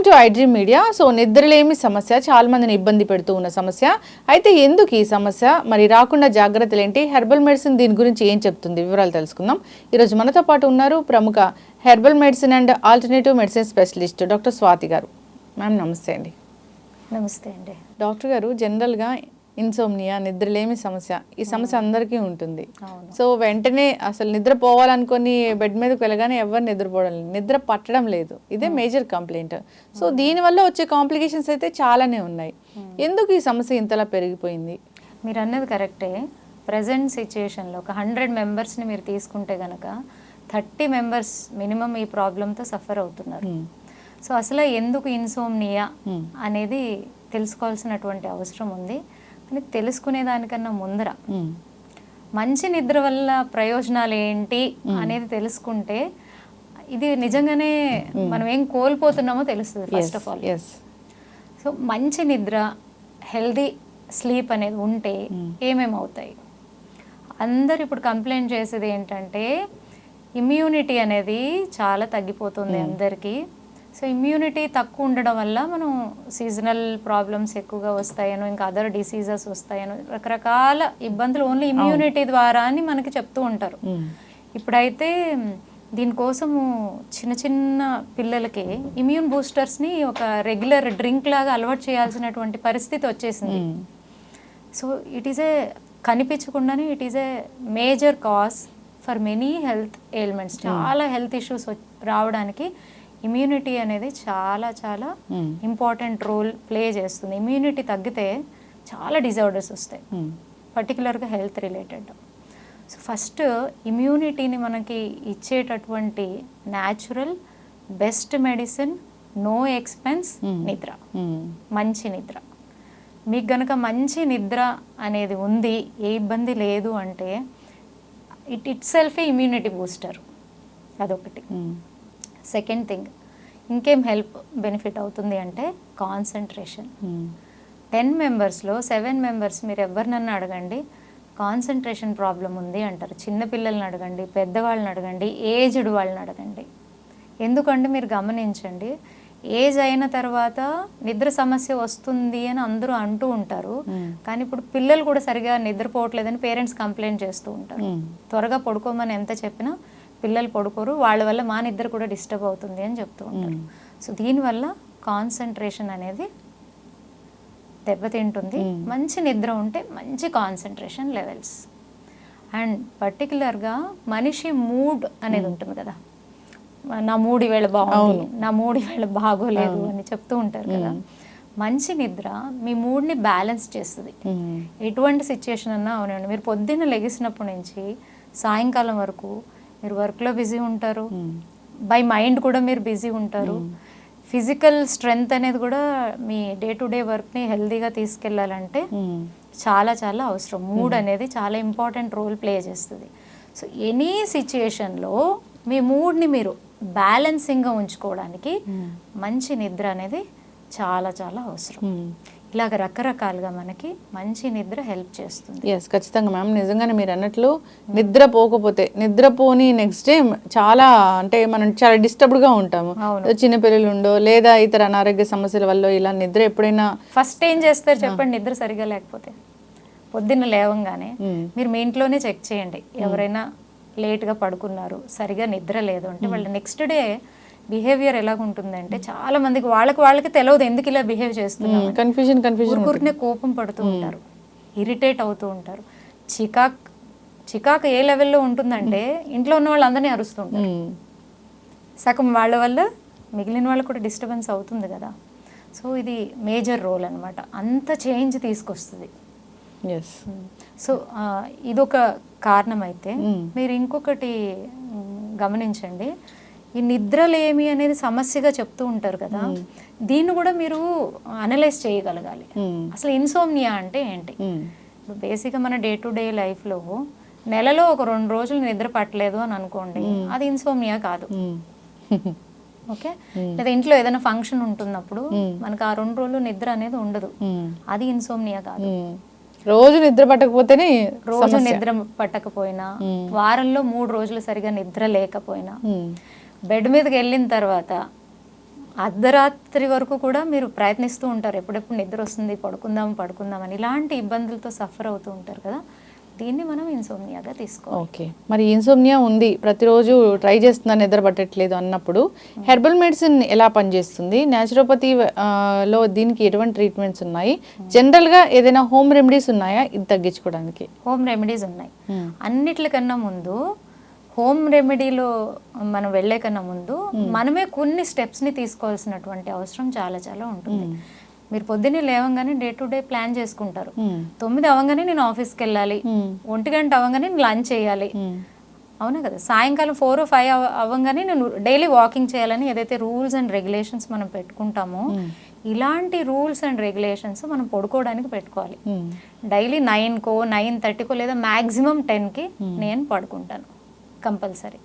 Welcome to iDream media. So నిద్రలేమి సమస్య చాలా మందిని ఇబ్బంది పెడుతూ ఉన్న సమస్య. అయితే ఎందుకు ఈ సమస్య, మరి రాకుండా జాగ్రత్తలు ఏంటి, హెర్బల్ మెడిసిన్ దీని గురించి ఏం చెప్తుంది, వివరాలు తెలుసుకుందాం. ఈరోజు మనతో పాటు ఉన్నారు ప్రముఖ herbal medicine and alternative medicine specialist doctor Swathi గారు. మ్యామ్ నమస్తే అండి. నమస్తే అండి. డాక్టర్ గారు, జనరల్గా ఇన్సోమ్నియా, నిద్రలేమి సమస్య, ఈ సమస్య అందరికీ ఉంటుంది. సో వెంటనే అసలు నిద్ర పోవాలనుకొని బెడ్ మీదకి వెళ్ళగానే ఎవరు నిద్రపోవడం లేదు, నిద్ర పట్టడం లేదు. ఇదే మేజర్ కంప్లైంట్. సో దీనివల్ల వచ్చే కాంప్లికేషన్స్ అయితే చాలానే ఉన్నాయి. ఎందుకు ఈ సమస్య ఇంతలా పెరిగిపోయింది? మీరు అన్నది కరెక్టే. ప్రజెంట్ సిచ్యుయేషన్లో ఒక 100 మెంబర్స్ని మీరు తీసుకుంటే కనుక 30 మెంబర్స్ మినిమం ఈ ప్రాబ్లంతో సఫర్ అవుతున్నారు. సో అసలు ఎందుకు ఇన్సోమ్నియా అనేది తెలుసుకోవాల్సినటువంటి అవసరం ఉంది. కానీ తెలుసుకునే దానికన్నా ముందర మంచి నిద్ర వల్ల ప్రయోజనాలు ఏంటి అనేది తెలుసుకుంటే ఇది నిజంగానే మనం ఏం కోల్పోతున్నామో తెలుస్తుంది ఫస్ట్ ఆఫ్ ఆల్. సో మంచి నిద్ర, హెల్దీ స్లీప్ అనేది ఉంటే ఏమేమి అవుతాయి? అందరు ఇప్పుడు కంప్లైంట్ చేసేది ఏంటంటే ఇమ్యూనిటీ అనేది చాలా తగ్గిపోతుంది అందరికీ. సో ఇమ్యూనిటీ తక్కువ ఉండడం వల్ల మనం సీజనల్ ప్రాబ్లమ్స్ ఎక్కువగా వస్తాయనో, ఇంకా అదర్ డిసీజెస్ వస్తాయనో, రకరకాల ఇబ్బందులు ఓన్లీ ఇమ్యూనిటీ ద్వారా అని మనకి చెప్తూ ఉంటారు. ఇప్పుడైతే దీనికోసము చిన్న చిన్న పిల్లలకి ఇమ్యూన్ బూస్టర్స్ని ఒక రెగ్యులర్ డ్రింక్ లాగా అలవాటు చేయాల్సినటువంటి పరిస్థితి వచ్చేసింది. సో ఇట్ ఈస్ ఏ కనిపించకుండానే it is a major cause for many health ailments. చాలా హెల్త్ ఇష్యూస్ రావడానికి ఇమ్యూనిటీ అనేది చాలా చాలా ఇంపార్టెంట్ రోల్ ప్లే చేస్తుంది. ఇమ్యూనిటీ తగ్గితే చాలా డిజార్డర్స్ వస్తాయి, పర్టికులర్గా హెల్త్ రిలేటెడ్. సో ఫస్ట్ ఇమ్యూనిటీని మనకి ఇచ్చేటటువంటి natural best medicine, no expense, నిద్ర. మంచి నిద్ర. మీకు గనక మంచి నిద్ర అనేది ఉంది, ఏ ఇబ్బంది లేదు అంటే ఇట్ సెల్ఫ్ ఇమ్యూనిటీ బూస్టర్. అదొకటి. సెకండ్ థింగ్, ఇంకేం హెల్ప్ బెనిఫిట్ అవుతుంది అంటే కాన్సన్ట్రేషన్. 10 మెంబర్స్లో 7 మెంబర్స్ మీరు ఎవరినన్నా అడగండి కాన్సన్ట్రేషన్ ప్రాబ్లం ఉంది అంటారు. చిన్నపిల్లల్ని అడగండి, పెద్దవాళ్ళని అడగండి, ఏజ్డ్ వాళ్ళని అడగండి. ఎందుకంటే మీరు గమనించండి, ఏజ్ అయిన తర్వాత నిద్ర సమస్య వస్తుంది అని అందరూ అంటూ ఉంటారు. కానీ ఇప్పుడు పిల్లలు కూడా సరిగా నిద్రపోవట్లేదని పేరెంట్స్ కంప్లైంట్ చేస్తూ ఉంటారు. త్వరగా పడుకోమని ఎంత చెప్పినా పిల్లలు పడుకోరు, వాళ్ళ వల్ల మా నిద్ర కూడా డిస్టర్బ్ అవుతుంది అని చెప్తూ ఉంటారు. సో దీనివల్ల కాన్సన్ట్రేషన్ అనేది దెబ్బతింటుంది. మంచి నిద్ర ఉంటే మంచి కాన్సన్ట్రేషన్ లెవెల్స్. అండ్ పర్టికులర్గా మనిషి మూడ్ అనేది ఉంటుంది కదా, నా మూడు ఈవేళ బాగుంది, నా మూడు ఈవేళ బాగోలేదు అని చెప్తూ ఉంటారు కదా. మంచి నిద్ర మీ మూడ్ని బ్యాలెన్స్ చేస్తుంది. ఎటువంటి సిచ్యుయేషన్ అన్నా అవునండి, మీరు పొద్దున్న లెగిసినప్పటి నుంచి సాయంకాలం వరకు మీరు వర్క్లో బిజీ ఉంటారు, బై మైండ్ కూడా మీరు బిజీ ఉంటారు. ఫిజికల్ స్ట్రెంగ్త్ అనేది కూడా మీ డే టు డే వర్క్ని హెల్దీగా తీసుకెళ్ళాలంటే చాలా చాలా అవసరం. మూడ్ అనేది చాలా ఇంపార్టెంట్ రోల్ ప్లే చేస్తుంది. సో ఎనీ సిచ్యుయేషన్లో మీ మూడ్ని మీరు బ్యాలెన్సింగ్గా ఉంచుకోవడానికి మంచి నిద్ర అనేది చాలా చాలా అవసరం. ఇలాగ రకరకాలుగా మనకి మంచి నిద్ర హెల్ప్ చేస్తుంది. ఎస్, ఖచ్చితంగా మ్యామ్. నిజంగానే మీరు అన్నట్లు నిద్రపోకపోతే, నిద్రపోని నెక్స్ట్ డే చాలా అంటే మనం చాలా డిస్టర్బ్డ్గా ఉంటాము. చిన్నపిల్లలు ఉండో లేదా ఇతర అనారోగ్య సమస్యల వల్ల ఇలా నిద్ర ఎప్పుడైనా ఫస్ట్ ఏం చేస్తారు చెప్పండి? నిద్ర సరిగా లేకపోతే పొద్దున్న లేవంగానే మీరు మీ ఇంట్లోనే చెక్ చేయండి. ఎవరైనా లేట్గా పడుకున్నారు, సరిగా నిద్ర లేదు అంటే వాళ్ళ నెక్స్ట్ డే బిహేవియర్ ఎలాగుంటుందంటే చాలా మందికి వాళ్ళకి తెలియదు ఎందుకు ఇలా బిహేవ్ చేస్తున్నారు. ఊరికూరినే కోపం పడుతూ ఉంటారు, ఇరిటేట్ అవుతూ ఉంటారు. చికాక్ ఏ లెవెల్లో ఉంటుందంటే ఇంట్లో ఉన్న వాళ్ళందరినీ అరుస్తూ ఉంటారు. సగం వాళ్ళ వల్ల మిగిలిన వాళ్ళకు కూడా డిస్టర్బెన్స్ అవుతుంది కదా. సో ఇది మేజర్ రోల్ అనమాట, అంత చేంజ్ తీసుకొస్తుంది. సో ఇదొక కారణం. అయితే మీరు ఇంకొకటి గమనించండి, ఈ నిద్రలేమి అనేది సమస్యగా చెప్తూ ఉంటారు కదా, దీన్ని కూడా మీరు అనలైజ్ చేయగలగాలి. అసలు ఇన్సోమ్నియా అంటే ఏంటి? బేసిక్గా మన డే టు డే లైఫ్లో నెలలో ఒక 2 రోజులు నిద్ర పట్టలేదు అని అనుకోండి, అది ఇన్సోమ్నియా కాదు. ఓకే, లేదా ఇంట్లో ఏదైనా ఫంక్షన్ ఉంటున్నప్పుడు మనకు ఆ 2 రోజులు నిద్ర అనేది ఉండదు, అది ఇన్సోమ్నియా కాదు. రోజు నిద్ర పట్టకపోతేనే, రోజు నిద్ర పట్టకపోయినా, వారంలో 3 రోజులు సరిగా నిద్ర లేకపోయినా, బెడ్ మీదకి వెళ్ళిన తర్వాత అర్ధరాత్రి వరకు కూడా మీరు ప్రయత్నిస్తూ ఉంటారు, ఎప్పుడెప్పుడు నిద్ర వస్తుంది, పడుకుందాం అని. ఇలాంటి ఇబ్బందులతో సఫర్ అవుతూ ఉంటారు కదా, దీన్ని మనం ఇన్సోమ్నియాగా తీసుకోవాలి. ఓకే, మరి ఇన్సోమ్నియా ఉంది, ప్రతిరోజు ట్రై చేస్తున్నా నిద్ర పట్టట్లేదు అన్నప్పుడు హెర్బల్ మెడిసిన్ ఎలా పనిచేస్తుంది? న్యాచురోపతి లో దీనికి ఎటువంటి ట్రీట్మెంట్స్ ఉన్నాయి? జనరల్గా ఏదైనా హోమ్ రెమెడీస్ ఉన్నాయా ఇది తగ్గించుకోవడానికి? హోమ్ రెమెడీస్ ఉన్నాయి. అన్నిట్లకన్నా ముందు హోమ్ రెమెడీలో మనం వెళ్ళే కన్నా ముందు మనమే కొన్ని స్టెప్స్ని తీసుకోవాల్సినటువంటి అవసరం చాలా చాలా ఉంటుంది. మీరు పొద్దున్నే లేవగానే డే టు డే ప్లాన్ చేసుకుంటారు. 9 అవ్వగానే నేను ఆఫీస్కి వెళ్ళాలి, 1 గంట అవ్వగానే నేను లంచ్ చేయాలి, అవునా కదా, సాయంకాలం 4 or 5 అవ్వగానే నేను డైలీ వాకింగ్ చేయాలని ఏదైతే రూల్స్ అండ్ రెగ్యులేషన్స్ మనం పెట్టుకుంటామో, ఇలాంటి రూల్స్ అండ్ రెగ్యులేషన్స్ మనం పడుకోవడానికి పెట్టుకోవాలి. డైలీ 9కో 9:30కో లేదా మ్యాక్సిమం 10కి నేను పడుకుంటాను కంపల్సరీ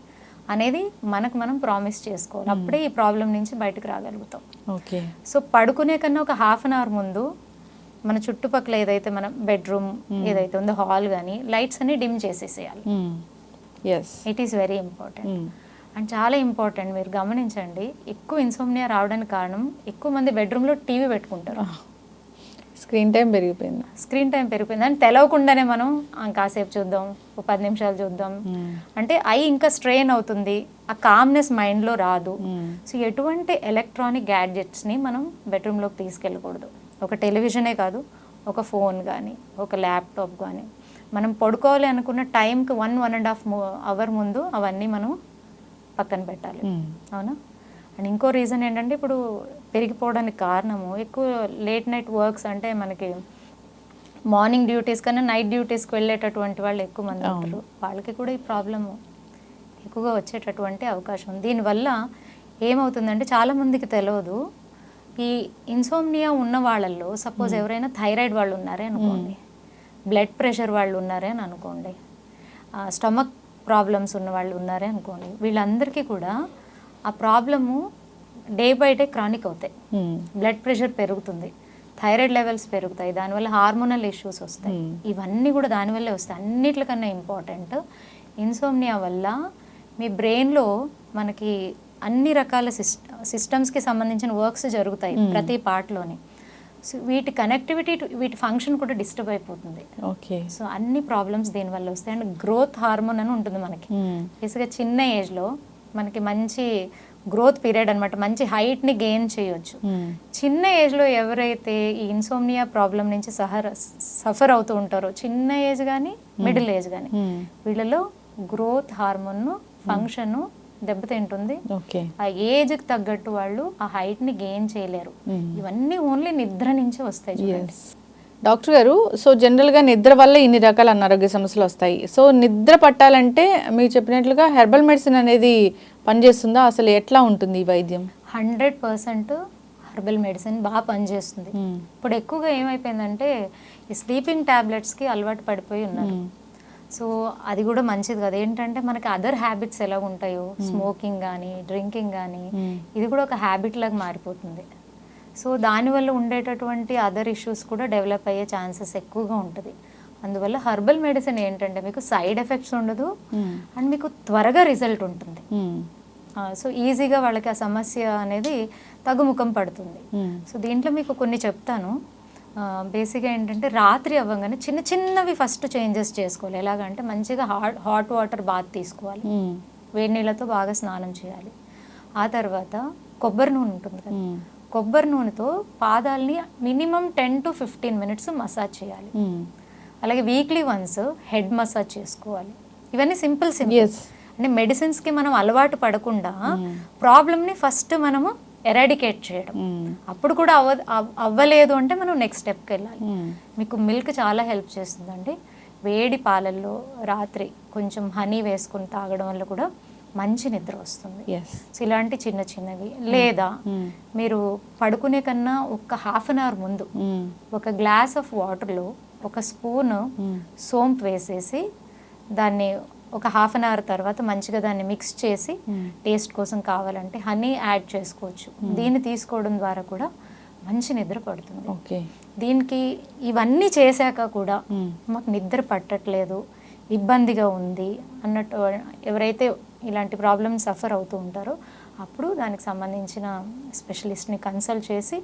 అనేది మనకు మనం ప్రామిస్ చేసుకోవాలి. అప్పుడే ఈ ప్రాబ్లం నుంచి బయటకు రాగలుగుతాం. ఓకే, సో పడుకునే కన్నా ఒక 1/2 hour ముందు మన చుట్టుపక్కల ఏదైతే మన బెడ్రూమ్ ఏదైతే ఉందో, హాల్ కానీ లైట్స్ అన్ని డిమ్ చేసేసేయాలి. It is very important and చాలా ఇంపార్టెంట్. మీరు గమనించండి, ఎక్కువ ఇన్సోమ్నియా రావడానికి కారణం ఎక్కువ మంది బెడ్రూమ్లో టీవీ పెట్టుకుంటారు. స్క్రీన్ టైం పెరిగిపోయింది అని తెలవకుండానే మనం కాసేపు చూద్దాం, ఒక 10 నిమిషాలు చూద్దాం అంటే ఐ ఇంకా స్ట్రెయిన్ అవుతుంది, ఆ కామ్నెస్ మైండ్లో రాదు. సో ఎటువంటి ఎలక్ట్రానిక్ గ్యాడ్జెట్స్ని మనం బెడ్రూమ్లోకి తీసుకెళ్ళకూడదు. ఒక టెలివిజనే కాదు, ఒక ఫోన్ కానీ ఒక ల్యాప్టాప్ కానీ మనం పడుకోవాలి అనుకున్న టైంకి 1.5 hour ముందు అవన్నీ మనం పక్కన పెట్టాలి, అవునా. అండ్ ఇంకో రీజన్ ఏంటంటే, ఇప్పుడు పెరిగిపోవడానికి కారణము ఎక్కువ లేట్ నైట్ వర్క్స్, అంటే మనకి మార్నింగ్ డ్యూటీస్ కన్నా నైట్ డ్యూటీస్కి వెళ్ళేటటువంటి వాళ్ళు ఎక్కువ మంది ఉంటారు. వాళ్ళకి కూడా ఈ ప్రాబ్లము ఎక్కువగా వచ్చేటటువంటి అవకాశం ఉంది. దీనివల్ల ఏమవుతుందంటే, చాలామందికి తెలియదు, ఈ ఇన్సోమ్నియా ఉన్న వాళ్ళల్లో సపోజ్ ఎవరైనా థైరాయిడ్ వాళ్ళు ఉన్నారే అనుకోండి, బ్లడ్ ప్రెషర్ వాళ్ళు ఉన్నారే అని అనుకోండి, స్టమక్ ప్రాబ్లమ్స్ ఉన్న వాళ్ళు ఉన్నారే అనుకోండి, వీళ్ళందరికీ కూడా ఆ problem day by day chronic అవుతాయి. బ్లడ్ ప్రెషర్ పెరుగుతుంది, థైరాయిడ్ లెవెల్స్ పెరుగుతాయి, దానివల్ల హార్మోనల్ ఇష్యూస్ వస్తాయి. ఇవన్నీ కూడా దానివల్లే వస్తాయి. అన్నిటికన్నా ఇంపార్టెంట్, ఇన్సోమ్నియా వల్ల మీ బ్రెయిన్లో మనకి అన్ని రకాల సిస్టమ్స్కి సంబంధించిన వర్క్స్ జరుగుతాయి ప్రతి పార్ట్లోని. సో వీటి కనెక్టివిటీ, వీటి ఫంక్షన్ కూడా డిస్టర్బ్ అయిపోతుంది. ఓకే, సో అన్ని ప్రాబ్లమ్స్ దీనివల్ల వస్తాయి. అండ్ గ్రోత్ హార్మోన్ అని ఉంటుంది మనకి, బేసిక్గా చిన్న ఏజ్లో మనకి మంచి గ్రోత్ పీరియడ్ అనమాట, మంచి హైట్ని గెయిన్ చేయొచ్చు. చిన్న ఏజ్లో ఎవరైతే ఈ ఇన్సోమ్నియా ప్రాబ్లం నుంచి సఫర్ అవుతూ ఉంటారో, చిన్న ఏజ్ కానీ మిడిల్ ఏజ్ కానీ, వీళ్ళలో గ్రోత్ హార్మోన్ ఫంక్షన్ దెబ్బతింటుంది. ఆ ఏజ్కి తగ్గట్టు వాళ్ళు ఆ హైట్ని గెయిన్ చేయలేరు. ఇవన్నీ ఓన్లీ నిద్ర నుంచి వస్తాయి చూడండి. డాక్టర్ గారు, సో జనరల్గా నిద్ర వల్ల ఇన్ని రకాల అనారోగ్య సమస్యలు వస్తాయి. సో నిద్ర పట్టాలంటే మీరు చెప్పినట్లుగా హెర్బల్ మెడిసిన్ అనేది పనిచేస్తుందా? అసలు ఎట్లా ఉంటుంది ఈ వైద్యం? 100% హెర్బల్ మెడిసిన్ బాగా పనిచేస్తుంది. ఇప్పుడు ఎక్కువగా ఏమైపోయిందంటే, ఈ స్లీపింగ్ ట్యాబ్లెట్స్కి అలవాటు పడిపోయి ఉన్నారు. సో అది కూడా మంచిది కదా. ఏంటంటే మనకి అదర్ హ్యాబిట్స్ ఎలా ఉంటాయో, స్మోకింగ్ కానీ డ్రింకింగ్ కానీ, ఇది కూడా ఒక హ్యాబిట్ లాగా మారిపోతుంది. సో దానివల్ల ఉండేటటువంటి అదర్ ఇష్యూస్ కూడా డెవలప్ అయ్యే ఛాన్సెస్ ఎక్కువగా ఉంటుంది. అందువల్ల హెర్బల్ మెడిసిన్ ఏంటంటే మీకు సైడ్ ఎఫెక్ట్స్ ఉండదు అండ్ మీకు త్వరగా రిజల్ట్ ఉంటుంది. సో ఈజీగా వాళ్ళకి ఆ సమస్య అనేది తగ్గుముఖం పడుతుంది. సో దీంట్లో మీకు కొన్ని చెప్తాను. బేసిక్గా ఏంటంటే, రాత్రి అవ్వగానే చిన్న చిన్నవి ఫస్ట్ చేంజెస్ చేసుకోవాలి. ఎలాగంటే మంచిగా హాట్ వాటర్ బాత్ తీసుకోవాలి, వేడి నీళ్ళతో బాగా స్నానం చేయాలి. ఆ తర్వాత కొబ్బరి నూనె ఉంటుంది కదా, కొబ్బరి నూనెతో పాదాలని మినిమం 10 to 15 minutes మసాజ్ చేయాలి. అలాగే వీక్లీ వన్స్ హెడ్ మసాజ్ చేసుకోవాలి. ఇవన్నీ సింపుల్ అంటే మెడిసిన్స్కి మనం అలవాటు పడకుండా ప్రాబ్లమ్ని ఫస్ట్ మనము ఎరాడికేట్ చేయడం. అప్పుడు కూడా అవ్వలేదు అంటే మనం నెక్స్ట్ స్టెప్కి వెళ్ళాలి. మీకు మిల్క్ చాలా హెల్ప్ చేస్తుందండి. వేడి పాలల్లో రాత్రి కొంచెం హనీ వేసుకొని తాగడం వల్ల కూడా మంచి నిద్ర వస్తుంది. సో ఇలాంటి చిన్న చిన్నవి, లేదా మీరు పడుకునే కన్నా ఒక 1/2 hour ముందు ఒక గ్లాస్ ఆఫ్ వాటర్లో ఒక స్పూన్ సోంపు వేసేసి దాన్ని ఒక 1/2 hour తర్వాత మంచిగా దాన్ని మిక్స్ చేసి టేస్ట్ కోసం కావాలంటే హనీ యాడ్ చేసుకోవచ్చు. దీన్ని తీసుకోవడం ద్వారా కూడా మంచి నిద్ర పడుతుంది. దీనికి ఇవన్నీ చేశాక కూడా మాకు నిద్ర పట్టట్లేదు, ఇబ్బందిగా ఉంది అన్నట్టు ఎవరైతే ఇలాంటి ప్రాబ్లమ్స్ సఫర్ అవుతూ ఉంటారో అప్పుడు దానికి సంబంధించిన స్పెషలిస్ట్ని కన్సల్ట్ చేసి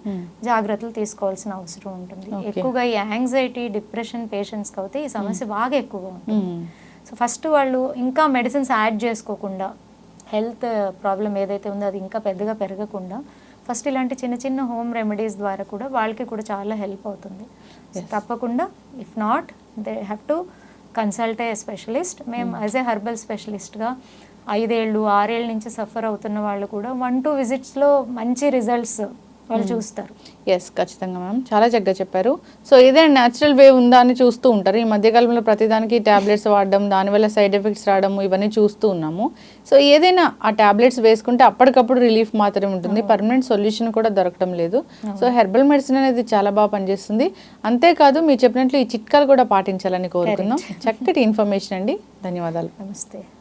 జాగ్రత్తలు తీసుకోవాల్సిన అవసరం ఉంటుంది. ఎక్కువగా ఈ యాంగ్జైటీ డిప్రెషన్ పేషెంట్స్కి అయితే ఈ సమస్య బాగా ఎక్కువగా ఉంటుంది. సో ఫస్ట్ వాళ్ళు ఇంకా మెడిసిన్స్ యాడ్ చేసుకోకుండా, హెల్త్ ప్రాబ్లం ఏదైతే ఉందో అది ఇంకా పెద్దగా పెరగకుండా ఫస్ట్ ఇలాంటి చిన్న చిన్న హోమ్ రెమెడీస్ ద్వారా కూడా వాళ్ళకి కూడా చాలా హెల్ప్ అవుతుంది. తప్పకుండా if not they have to consult a specialist. మేము యాజ్ ఏ హెర్బల్ స్పెషలిస్ట్గా 5 ఏళ్ళు 6 ఏళ్ళ నుంచి సఫర్ అవుతున్న వాళ్ళు కూడా 1-2 విజిట్స్లో మంచి రిజల్ట్స్ వాళ్ళు చూస్తారు. ఎస్, ఖచ్చితంగా మ్యామ్, చాలా చక్కగా చెప్పారు. సో ఏదైనా న్యాచురల్ వే ఉందా అని చూస్తూ ఉంటారు. ఈ మధ్యకాలంలో ప్రతిదానికి ట్యాబ్లెట్స్ వాడడం, దానివల్ల సైడ్ ఎఫెక్ట్స్ రావడం, ఇవన్నీ చూస్తూ ఉన్నాము. సో ఏదైనా ఆ ట్యాబ్లెట్స్ వేసుకుంటే అప్పటికప్పుడు రిలీఫ్ మాత్రమే ఉంటుంది, పర్మనెంట్ సొల్యూషన్ కూడా దొరకడం లేదు. సో హెర్బల్ మెడిసిన్ అనేది చాలా బాగా పనిచేస్తుంది. అంతేకాదు మీరు చెప్పినట్లు ఈ చిట్కాలు కూడా పాటించాలని కోరుకుందాం. చక్కటి ఇన్ఫర్మేషన్ అండి, ధన్యవాదాలు. నమస్తే.